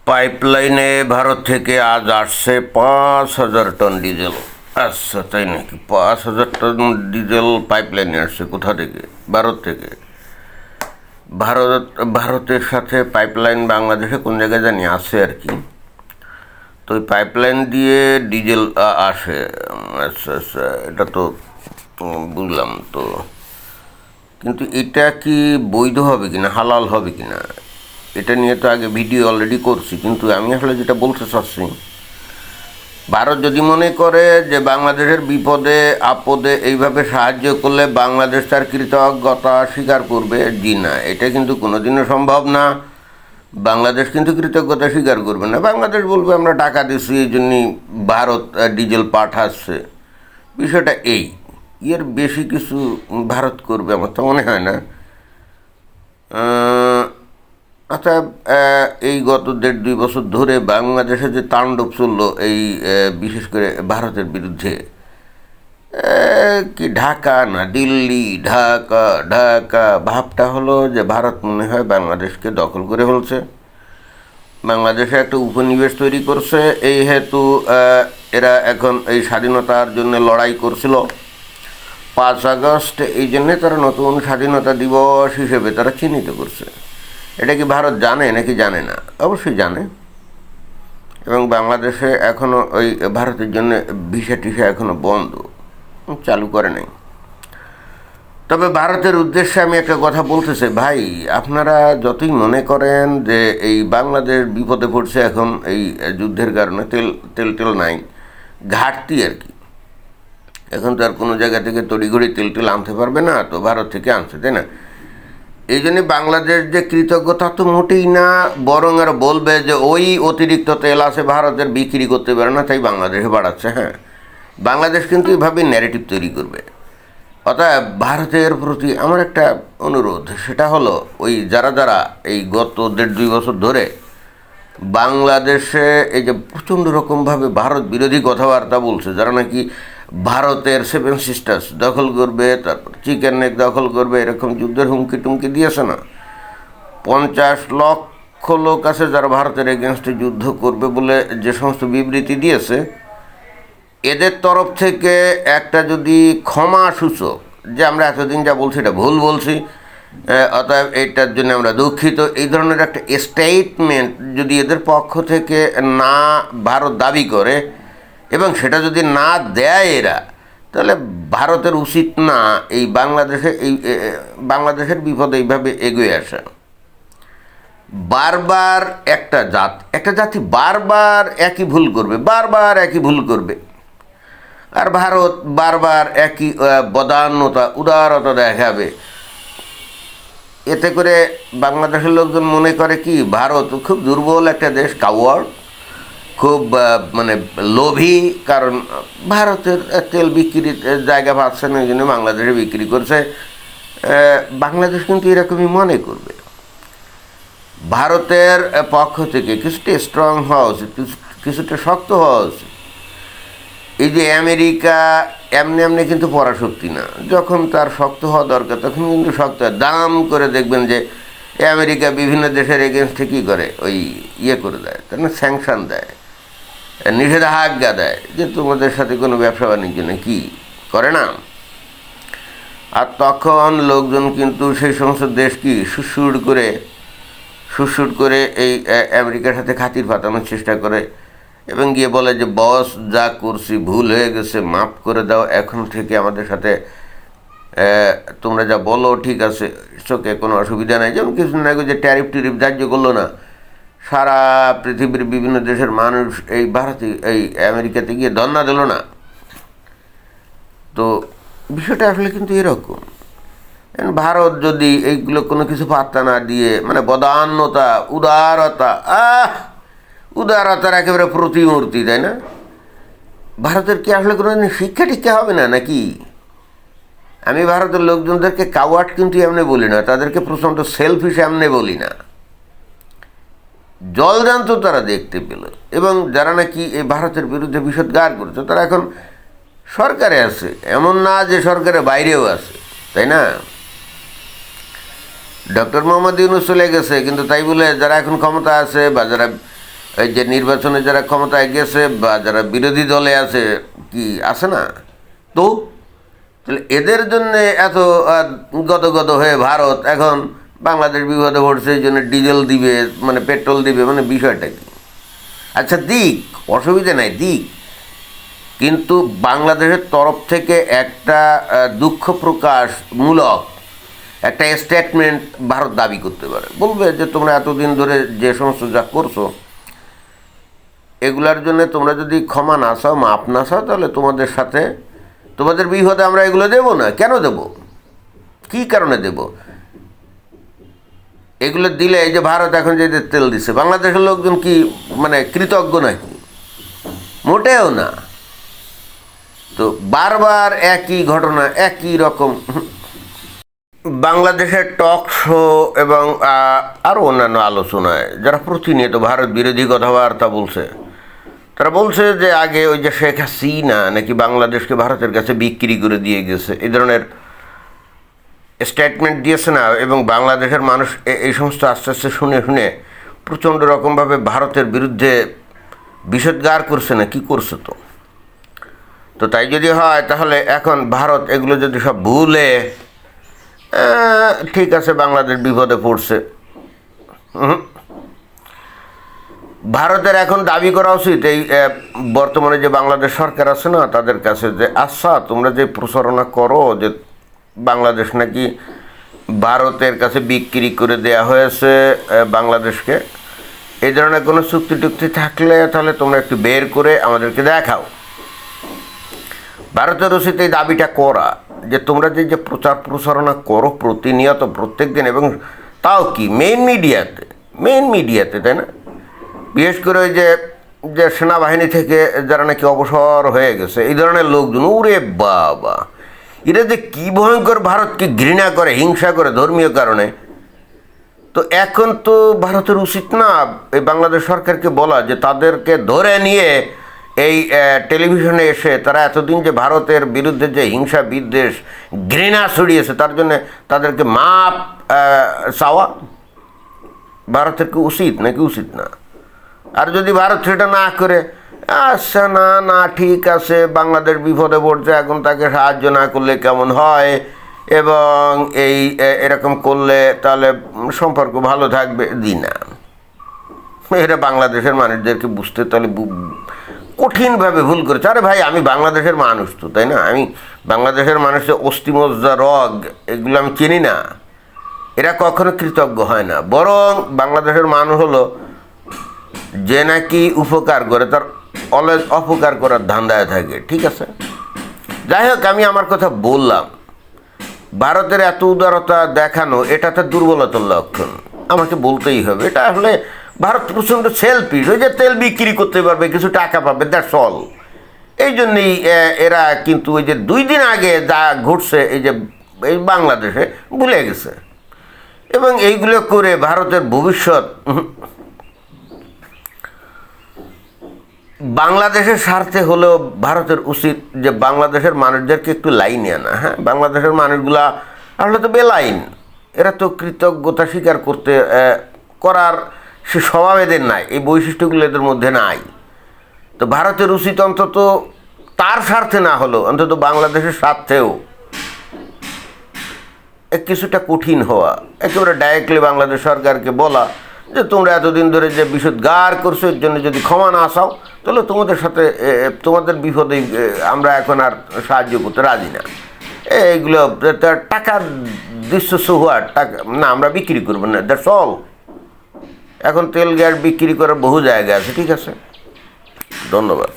পাইপলাইনে ভারত থেকে আজ আসছে 5,000 টন ডিজেল। আচ্ছা, তাই নাকি? 5,000 টন ডিজেল পাইপলাইনে আসছে কোথা থেকে? ভারত থেকে। ভারত ভারতের সাথে পাইপলাইন বাংলাদেশে কোন জায়গায় জানি আছে আর কি। তো ওই পাইপলাইন দিয়ে ডিজেল আসে। আচ্ছা আচ্ছা, এটা তো বুঝলাম। তো কিন্তু এটা কি বৈধ হবে কিনা, হালাল হবে কিনা, এটা নিয়ে তো আগে ভিডিও অলরেডি করছি। কিন্তু আমি আসলে যেটা বলতে চাচ্ছি, ভারত যদি মনে করে যে বাংলাদেশের বিপদে আপদে এইভাবে সাহায্য করলে বাংলাদেশ তার কৃতজ্ঞতা স্বীকার করবে, জি না, এটা কিন্তু কোনোদিনও সম্ভব না। বাংলাদেশ কিন্তু কৃতজ্ঞতা স্বীকার করবে না। বাংলাদেশ বলবে আমরা টাকা দিচ্ছি, এই জন্যই ভারত ডিজেল পাঠাচ্ছে। বিষয়টা এই, এর বেশি কিছু ভারত করবে আমার তো মনে হয় না। অর্থাৎ এই গত 1.5-2 বছর ধরে বাংলাদেশে যে তাণ্ডব চললো এই বিশেষ করে ভারতের বিরুদ্ধে, কি ঢাকা না দিল্লি, ঢাকা ঢাকা ভাবটা হলো যে ভারত মনে হয় বাংলাদেশকে দখল করে ফেলছে, বাংলাদেশে একটা উপনিবেশ তৈরি করছে। এই হেতু এরা এখন এই স্বাধীনতার জন্য লড়াই করছিল 5 আগস্ট, এই জন্যে তারা নতুন স্বাধীনতা দিবস হিসেবে তারা চিহ্নিত করছে। এটা কি ভারত জানে নাকি জানে না? অবশ্যই জানে। এবং বাংলাদেশে এখনও ওই ভারতের জন্য ভিসা টিসা এখনও বন্ধ, চালু করে নাই। তবে ভারতের উদ্দেশ্যে আমি একটা কথা বলতে চাই, ভাই আপনারা যতই মনে করেন যে এই বাংলাদেশ বিপদে পড়ছে এখন এই যুদ্ধের কারণে, তেল টেল নাই, ঘাটতি আর কি, এখন তো আর কোনো জায়গা থেকে তড়িঘড়ি তেল আনতে পারবে না, তো ভারত থেকে আনছে, তাই না? এই জন্যে বাংলাদেশ যে কৃতজ্ঞতা তো মোটেই না, বরং আর বলবে যে ওই অতিরিক্ত তেল আছে ভারতের, বিক্রি করতে পারে না, তাই বাংলাদেশে বাড়াচ্ছে। হ্যাঁ, বাংলাদেশ কিন্তু এভাবে ন্যারেটিভ তৈরি করবে। অতএব ভারতের প্রতি আমার একটা অনুরোধ, সেটা হলো ওই যারা যারা এই গত 1.5-2 বছর ধরে বাংলাদেশে এই যে প্রচণ্ড রকমভাবে ভারত বিরোধী কথাবার্তা বলছে, যারা নাকি ভারতের 7 সিস্টার্স দখল করবে, তারপর চিকেন নেক দখল করবে, এরকম যুদ্ধের হুমকি টুমকি দিয়েছে না, 50 লক্ষ লোক আছে যারা ভারতের এগেনস্টে যুদ্ধ করবে বলে যে সমস্ত বিবৃতি দিয়েছে, এদের তরফ থেকে একটা যদি ক্ষমা সূচক যে আমরা এতদিন যা বলছি এটা ভুল বলছি, অতএব এইটার জন্য আমরা দুঃখিত, এই ধরনের একটা স্টেটমেন্ট যদি এদের পক্ষ থেকে না ভারত দাবি করে এবং সেটা যদি না দেয় এরা, তাহলে ভারতের উচিত না এই বাংলাদেশের বিপদে এইভাবে এগিয়ে আসা। বারবার একটা জাতি বারবার একই ভুল করবে, বারবার একই ভুল করবে, আর ভারত বারবার একই উদারতা দেখাবে। এতে করে বাংলাদেশের লোকজন মনে করে কি ভারত খুব দুর্বল একটা দেশ, কাওয়ার্ড, খুব মানে লোভী, কারণ ভারতের তেল বিক্রির জায়গা পাচ্ছে না, এই জন্য বাংলাদেশে বিক্রি করছে। বাংলাদেশ কিন্তু এরকমই মনে করবে। ভারতের পক্ষ থেকে কিছুটা স্ট্রং হওয়া উচিত, কিছুটা শক্ত হওয়া উচিত। এই যে আমেরিকা এমনি এমনি কিন্তু পরাশক্তি না, যখন তার শক্ত হওয়া দরকার তখন কিন্তু শক্ত হয়। দাম করে দেখবেন যে আমেরিকা বিভিন্ন দেশের এগেনস্টে কী করে, ওই করে দেয়, তার না স্যাংশন দেয়, নিষেধাজ্ঞা দেয় যে তোমাদের সাথে কোনো ব্যবসা বাণিজ্য নেই, কী করে না। আর তখন লোকজন কিন্তু সেই সমস্ত দেশ কি সুরসুর করে এই আমেরিকার সাথে খাতির পাতানোর চেষ্টা করে এবং গিয়ে বলে যে বস যা করছি ভুল হয়ে গেছে, মাফ করে দাও, এখন থেকে আমাদের সাথে তোমরা যা বলো ঠিক আছে, চোখে কোনো অসুবিধা নেই। যেমন কিছুদিন আগে যে ট্যারিফ ধার্য করলো না, সারা পৃথিবীর বিভিন্ন দেশের মানুষ এই এই আমেরিকাতে গিয়ে ধর্ণা দিল না। তো বিষয়টা আসলে কিন্তু এরকম, ভারত যদি এইগুলো কোনো কিছু পাত্তা না দিয়ে, মানে উদারতার একেবারে প্রতিমূর্তি, তাই না? ভারতের কি আসলে কোনো শিক্ষা টিক্ষা হবে না নাকি? আমি ভারতের লোকজনদেরকে কাওয়ার্ড কিন্তু এমনি বলি না, তাদেরকে প্রচণ্ড সেলফিশ এমনি বলি না, জলজান্ত তারা দেখতে পেল। এবং যারা নাকি এই ভারতের বিরুদ্ধে বিষোদ্গার করছে তারা এখন সরকারে আছে, এমন না যে সরকারের বাইরেও আছে, তাই না? ডক্টর মোহাম্মদ ইউনূস চলে গেছে, কিন্তু তাই বলে যারা এখন ক্ষমতা আছে বা যারা এই যে নির্বাচনে যারা ক্ষমতায় গেছে বা যারা বিরোধী দলে আছে, কি আছে না, তো তাহলে এদের জন্যে এত গদগদ হয়ে ভারত এখন বাংলাদেশ বিপদে পড়ছে, এই জন্য ডিজেল দিবে, মানে পেট্রোল দিবে, মানে বিষয়টা কি? আচ্ছা দিক, অসুবিধা নাই দিক, কিন্তু বাংলাদেশের তরফ থেকে একটা দুঃখ প্রকাশমূলক একটা স্টেটমেন্ট ভারত দাবি করতে পারে, বলবে যে তোমরা এতদিন ধরে যে সমস্ত যা করছো এগুলার জন্য তোমরা যদি ক্ষমা না চাও, মাপ না চাও, তাহলে তোমাদের সাথে তোমাদের বিপদে আমরা এগুলো দেবো না। কেন দেব? কী কারণে দেব? এগুলো দিলে এই যে ভারত এখন যে তেল দিচ্ছে, বাংলাদেশের লোকজন কি মানে কৃতজ্ঞ নাকি? মোটেও না। তো বারবার একই ঘটনা, একই রকম। বাংলাদেশের টক শো এবং আরও অন্যান্য আলোচনায় যারা প্রতিনিয়ত ভারত বিরোধী কথাবার্তা বলছে, তারা বলছে যে আগে ওই যে শেখ হাসিনা নাকি বাংলাদেশকে ভারতের কাছে বিক্রি করে দিয়ে গেছে, এই ধরনের স্টেটমেন্ট দিয়েছে না, এবং বাংলাদেশের মানুষ এই সমস্ত আস্তে আস্তে শুনে শুনে প্রচণ্ড রকমভাবে ভারতের বিরুদ্ধে বিষোদ্গার করছে না, কি করছে? তো তাই যদি হয় তাহলে এখন ভারত এগুলো যদি সব ভুলে ঠিক আছে বাংলাদেশ বিপদে পড়ছে, ভারতের এখন দাবি করা উচিত এই বর্তমানে যে বাংলাদেশ সরকার আছে না তাদের কাছে, যে আচ্ছা তোমরা যে প্রচারণা করো যে বাংলাদেশ নাকি ভারতের কাছে বিক্রি করে দেয়া হয়েছে বাংলাদেশকে, এই ধরনের কোনো চুক্তি টুক্তি থাকলে তাহলে তোমরা একটু বের করে আমাদেরকে দেখাও। ভারতের উচিত এই দাবিটা করা, যে তোমরা যে প্রচার প্রচারণা করো প্রতিনিয়ত প্রত্যেক দিন, এবং তাও কি মেইন মিডিয়াতে, তাই না? বিশেষ করে ওই যে সেনাবাহিনী থেকে যারা নাকি অবসর হয়ে গেছে, এই ধরনের লোকজন, ওরে বাবা, এরা যে কী ভয়ঙ্কর ভারতকে ঘৃণা করে, হিংসা করে ধর্মীয় কারণে। তো এখন তো ভারতের উচিত না এই বাংলাদেশ সরকারকে বলা যে তাদেরকে ধরে নিয়ে এই টেলিভিশনে এসে তারা এতদিন যে ভারতের বিরুদ্ধে যে হিংসা বিদ্বেষ ঘৃণা ছড়িয়েছে তার জন্য তাদেরকে মাপ চাওয়া ভারতের কি উচিত নাকি উচিত না? আর যদি ভারত সেটা না করে, আচ্ছা না ঠিক আছে বাংলাদেশ বিপদে পড়ছে, এখন তাকে সাহায্য না করলে কেমন হয়, এবং এরকম করলে তাহলে সম্পর্ক ভালো থাকবে, না, এটা বাংলাদেশের মানুষদেরকে বুঝতে তাহলে কঠিনভাবে ভুল করেছে। আরে ভাই, আমি বাংলাদেশের মানুষ তো, তাই না? আমি বাংলাদেশের মানুষের অস্থিমজ্জা রগ এগুলো আমি চিনি না। এরা কখনো কৃতজ্ঞ হয় না, বরং বাংলাদেশের মানুষ হলো যে নাকি উপকার করে তার অলওয়েজ অপকার করার ধান্দায় থাকে, ঠিক আছে? যাই হোক, আমি আমার কথা বললাম, ভারতের এত উদারতা দেখানো এটা তার দুর্বলতার লক্ষণ, আমাকে বলতেই হবে। এটা আসলে ভারত প্রচণ্ড সেলফিশ, ওই যে তেল বিক্রি করতে পারবে, কিছু টাকা পাবে, দ্যাটস অল। এই জন্যেই এরা কিন্তু ওই যে 2 দিন আগে যা ঘটছে এই বাংলাদেশে ভুলে গেছে, এবং এইগুলো করে ভারতের ভবিষ্যৎ বাংলাদেশের স্বার্থে হলেও ভারতের উচিত যে বাংলাদেশের মানুষদেরকে একটু লাইনে আনা। হ্যাঁ, বাংলাদেশের মানুষগুলা আসলে তো বেলাইন, এরা তো কৃতজ্ঞতা স্বীকার করার সে স্বভাব এদের নাই, এই বৈশিষ্ট্যগুলো এদের মধ্যে নাই। তো ভারতের উচিত অন্তত তার স্বার্থে না হলেও অন্তত বাংলাদেশের স্বার্থেও কিছুটা কঠিন হওয়া, একেবারে ডাইরেক্টলি বাংলাদেশ সরকারকে বলা যে তোমরা এতদিন ধরে যে বিষোদ্গার করছো এর জন্য যদি ক্ষমা না চাও তাহলে তোমাদের সাথে তোমাদের বিপদে আমরা এখন আর সাহায্য করতে রাজি না। এইগুলো টাকা দিচ্ছ, সোহার টাকা না, আমরা বিক্রি করবো না, দ্যাটস অল। এখন তেল গ্যাস বিক্রি করার বহু জায়গা আছে, ঠিক আছে? ধন্যবাদ।